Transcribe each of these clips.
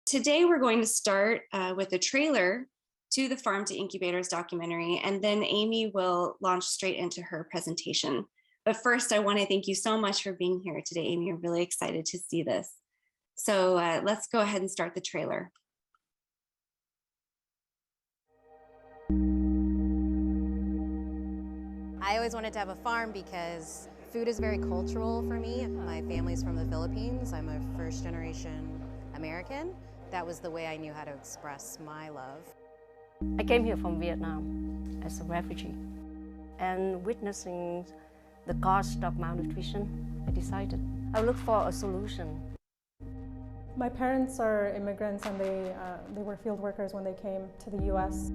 Today, we're going to start with a trailer to the Farm to Incubators documentary, and then Amy will launch straight into her presentation. But first, I want to thank you so much for being here today, Amy. I'm really excited to see this. So let's go ahead and start the trailer. I always wanted to have a farm because food is very cultural for me. My family's from the Philippines. I'm a first-generation American. That was the way I knew how to express my love. I came here from Vietnam as a refugee, and witnessing the cost of malnutrition, I decided I would look for a solution. My parents are immigrants, and they were field workers when they came to the U.S.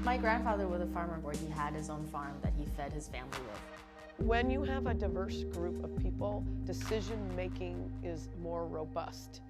My grandfather was a farmer where he had his own farm that he fed his family with. When you have a diverse group of people, decision-making is more robust,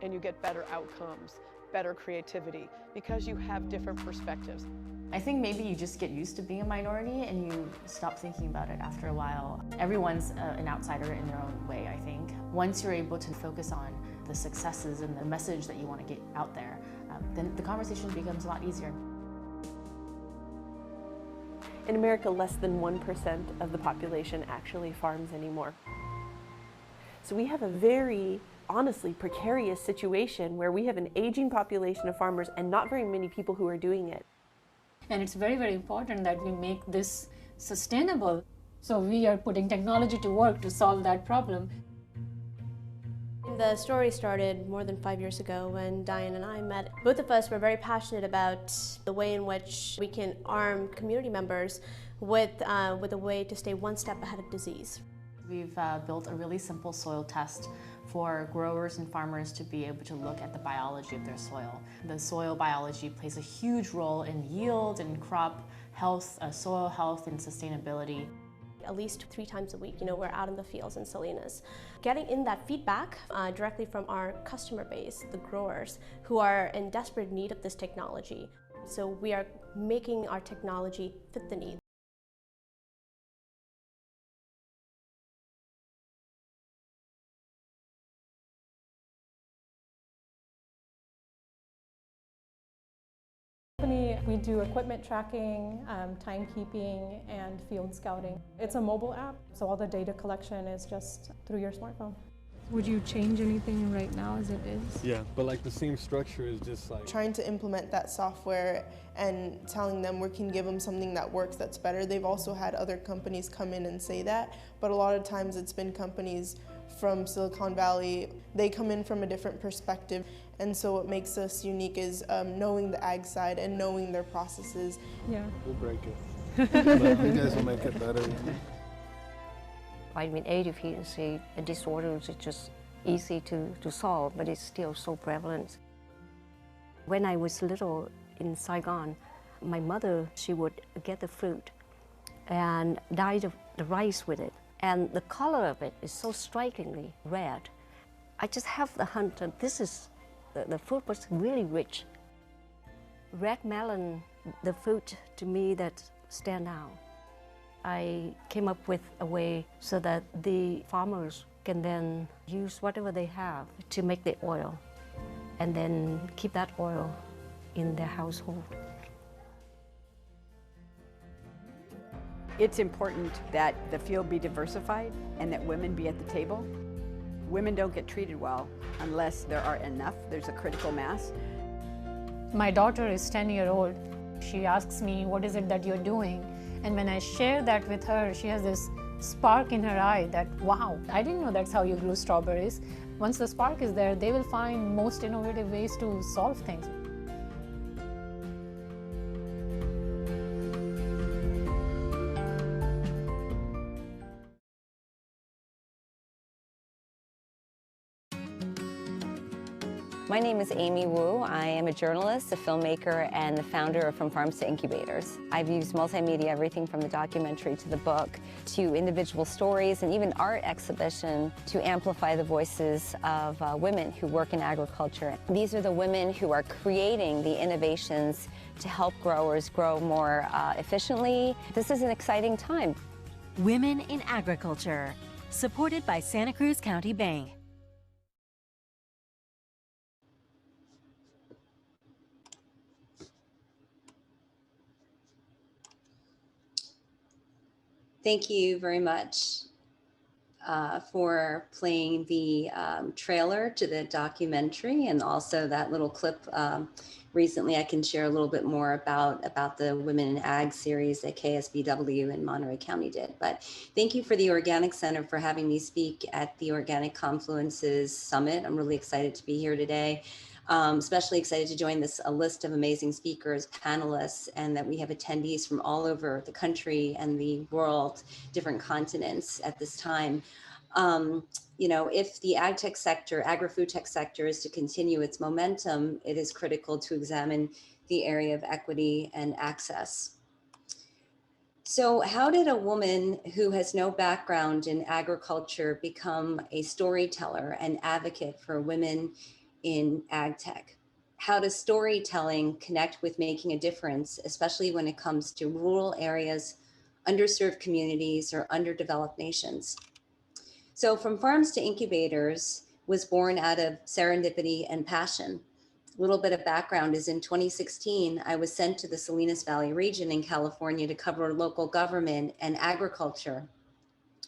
and you get better outcomes, better creativity, because you have different perspectives. I think maybe you just get used to being a minority and you stop thinking about it after a while. Everyone's an outsider in their own way, I think. Once you're able to focus on the successes and the message that you want to get out there, then the conversation becomes a lot easier. In America, less than 1% of the population actually farms anymore. So we have a very, honestly, precarious situation where we have an aging population of farmers and not very many people who are doing it. And it's very, very important that we make this sustainable. So we are putting technology to work to solve that problem. The story started more than 5 years ago when Diane and I met. Both of us were very passionate about the way in which we can arm community members with a way to stay one step ahead of disease. We've built a really simple soil test for growers and farmers to be able to look at the biology of their soil. The soil biology plays a huge role in yield and crop health, soil health and sustainability. At least 3 times a week, we're out in the fields in Salinas. Getting in that feedback directly from our customer base, the growers, who are in desperate need of this technology. So we are making our technology fit the need. We do equipment tracking, timekeeping, and field scouting. It's a mobile app, so all the data collection is just through your smartphone. Would you change anything right now as it is? Yeah, but like the same structure is just like... Trying to implement that software and telling them we can give them something that works that's better. They've also had other companies come in and say that, but a lot of times it's been companies from Silicon Valley. They come in from a different perspective, and so what makes us unique is knowing the ag side and knowing their processes. Yeah. We'll break it. But you guys will make it better. Vitamin A deficiency, a disorder is just easy to solve, but it's still so prevalent. When I was little in Saigon, my mother, she would get the fruit and dye the rice with it. And the color of it is so strikingly red. I just have the hunch that the fruit was really rich. Red melon, the fruit to me that stand out. I came up with a way so that the farmers can then use whatever they have to make the oil and then keep that oil in their household. It's important that the field be diversified and that women be at the table. Women don't get treated well unless there are enough, there's a critical mass. My daughter is 10-year-old. She asks me, what is it that you're doing? And when I share that with her, she has this spark in her eye that, wow, I didn't know that's how you grew strawberries. Once the spark is there, they will find most innovative ways to solve things. My name is Amy Wu. I am a journalist, a filmmaker, and the founder of From Farms to Incubators. I've used multimedia, everything from the documentary to the book, to individual stories, and even art exhibition to amplify the voices of women who work in agriculture. These are the women who are creating the innovations to help growers grow more efficiently. This is an exciting time. Women in Agriculture, supported by Santa Cruz County Bank. Thank you very much for playing the trailer to the documentary, and also that little clip. Recently, I can share a little bit more about the Women in Ag series that KSBW in Monterey County did. But thank you for the Organic Center for having me speak at the Organic Confluences Summit. I'm really excited to be here today. Especially excited to join a list of amazing speakers, panelists, and that we have attendees from all over the country and the world, different continents at this time. If the AgTech sector, Agri-Food tech sector is to continue its momentum, it is critical to examine the area of equity and access. So how did a woman who has no background in agriculture become a storyteller and advocate for women in AgTech? How does storytelling connect with making a difference, especially when it comes to rural areas, underserved communities, or underdeveloped nations? So From Farms to Incubators was born out of serendipity and passion. A little bit of background is in 2016, I was sent to the Salinas Valley region in California to cover local government and agriculture.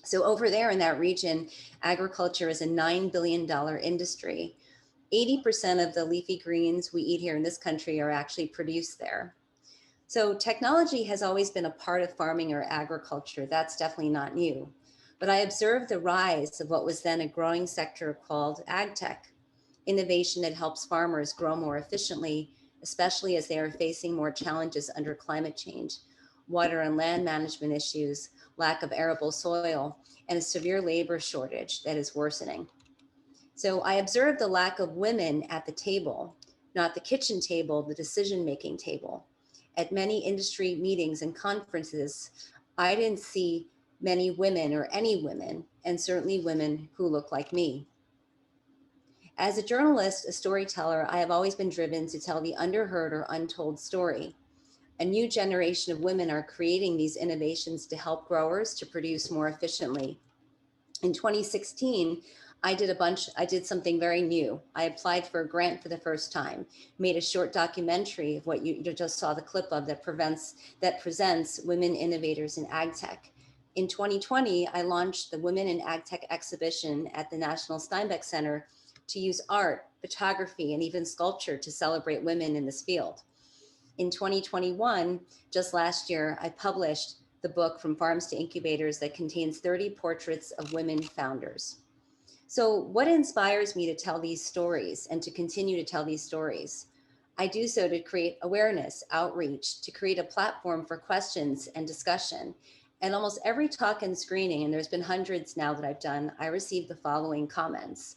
So over there in that region, agriculture is a $9 billion industry. 80% of the leafy greens we eat here in this country are actually produced there. So technology has always been a part of farming or agriculture. That's definitely not new. But I observed the rise of what was then a growing sector called AgTech, innovation that helps farmers grow more efficiently, especially as they are facing more challenges under climate change, water and land management issues, lack of arable soil, and a severe labor shortage that is worsening. So I observed the lack of women at the table, not the kitchen table, the decision-making table. At many industry meetings and conferences, I didn't see many women or any women, and certainly women who look like me. As a journalist, a storyteller, I have always been driven to tell the underheard or untold story. A new generation of women are creating these innovations to help growers to produce more efficiently. In 2016, I did something very new. I applied for a grant for the first time, made a short documentary of what you just saw the clip of that presents women innovators in AgTech. In 2020, I launched the Women in AgTech exhibition at the National Steinbeck Center to use art, photography, and even sculpture to celebrate women in this field. In 2021, just last year, I published the book From Farms to Incubators that contains 30 portraits of women founders. So what inspires me to tell these stories and to continue to tell these stories? I do so to create awareness, outreach, to create a platform for questions and discussion. And almost every talk and screening, and there's been hundreds now that I've done, I received the following comments.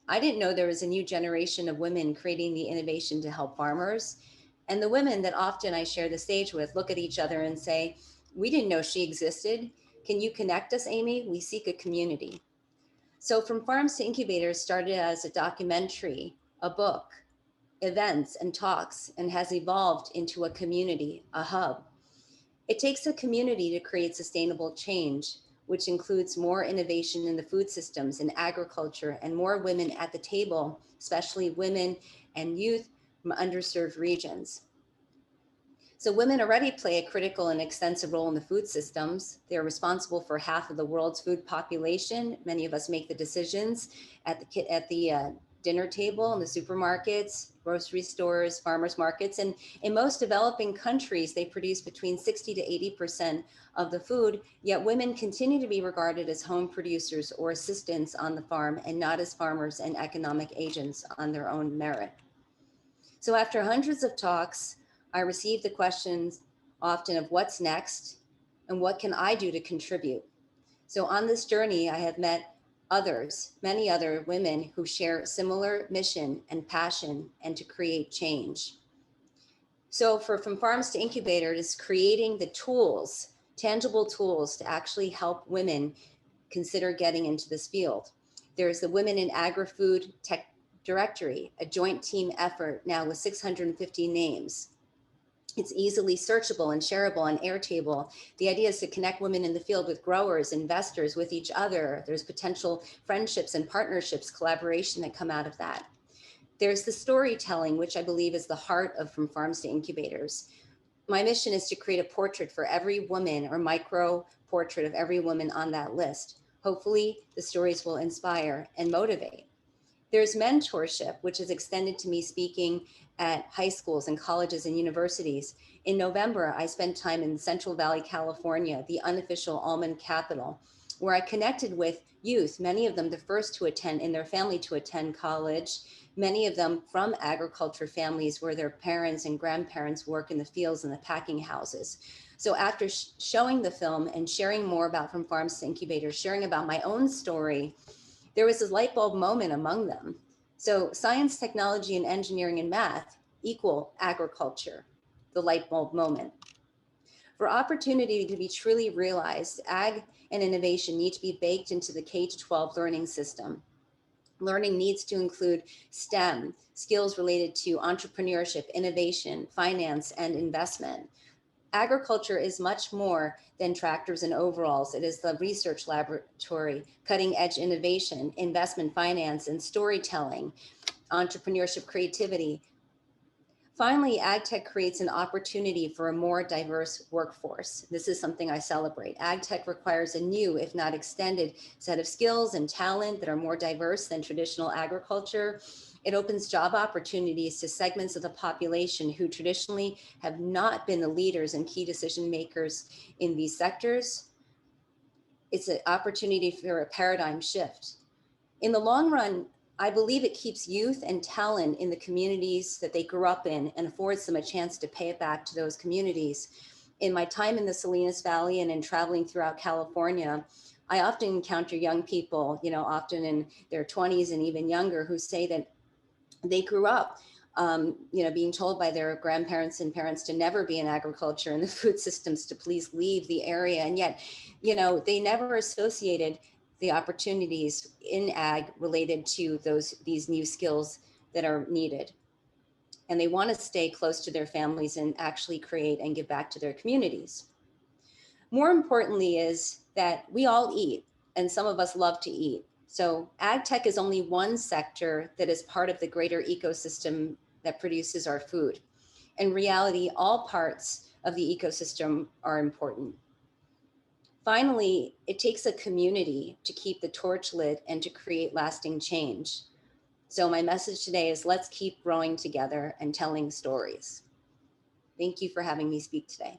I didn't know there was a new generation of women creating the innovation to help farmers. And the women that often I share the stage with look at each other and say, we didn't know she existed. Can you connect us, Amy? We seek a community. So From Farms to Incubators started as a documentary, a book, events and talks, and has evolved into a community, a hub. It takes a community to create sustainable change, which includes more innovation in the food systems and agriculture and more women at the table, especially women and youth from underserved regions. So women already play a critical and extensive role in the food systems. They're responsible for half of the world's food population. Many of us make the decisions at the dinner table, in the supermarkets, grocery stores, farmers markets. And in most developing countries, they produce between 60 to 80% of the food, yet women continue to be regarded as home producers or assistants on the farm and not as farmers and economic agents on their own merit. So after hundreds of talks, I received the questions often of what's next and what can I do to contribute? So on this journey, I have met others, many other women who share similar mission and passion and to create change. So From Farms to Incubators, creating the tools, tangible tools to actually help women consider getting into this field. There's the Women in Agri-Food Tech Directory, a joint team effort now with 650 names. It's easily searchable and shareable on Airtable. The idea is to connect women in the field with growers, investors, with each other. There's potential friendships and partnerships, collaboration that come out of that. There's the storytelling, which I believe is the heart of From Farms to Incubators. My mission is to create a portrait for every woman, or micro portrait of every woman on that list. Hopefully, the stories will inspire and motivate. There's mentorship, which is extended to me speaking at high schools and colleges and universities. In November, I spent time in Central Valley, California, the unofficial almond capital, where I connected with youth, many of them the first to attend in their family to attend college, many of them from agriculture families where their parents and grandparents work in the fields and the packing houses. So after showing the film and sharing more about From Farms to Incubators, sharing about my own story, there was this light bulb moment among them. So science, technology, and engineering and math equal agriculture, the light bulb moment. For opportunity to be truly realized, ag and innovation need to be baked into the K-12 learning system. Learning needs to include STEM, skills related to entrepreneurship, innovation, finance, and investment. Agriculture is much more than tractors and overalls. It is the research laboratory, cutting edge innovation, investment finance, and storytelling, entrepreneurship, creativity. Finally, AgTech creates an opportunity for a more diverse workforce. This is something I celebrate. AgTech requires a new, if not extended, set of skills and talent that are more diverse than traditional agriculture. It opens job opportunities to segments of the population who traditionally have not been the leaders and key decision makers in these sectors. It's an opportunity for a paradigm shift. In the long run, I believe it keeps youth and talent in the communities that they grew up in and affords them a chance to pay it back to those communities. In my time in the Salinas Valley and in traveling throughout California, I often encounter young people, often in their 20s and even younger, who say that they grew up being told by their grandparents and parents to never be in agriculture and the food systems to please leave the area. And yet, they never associated the opportunities in ag related to these new skills that are needed. And they want to stay close to their families and actually create and give back to their communities. More importantly is that we all eat, and some of us love to eat. So ag tech is only one sector that is part of the greater ecosystem that produces our food. In reality, all parts of the ecosystem are important. Finally, it takes a community to keep the torch lit and to create lasting change. So my message today is let's keep growing together and telling stories. Thank you for having me speak today.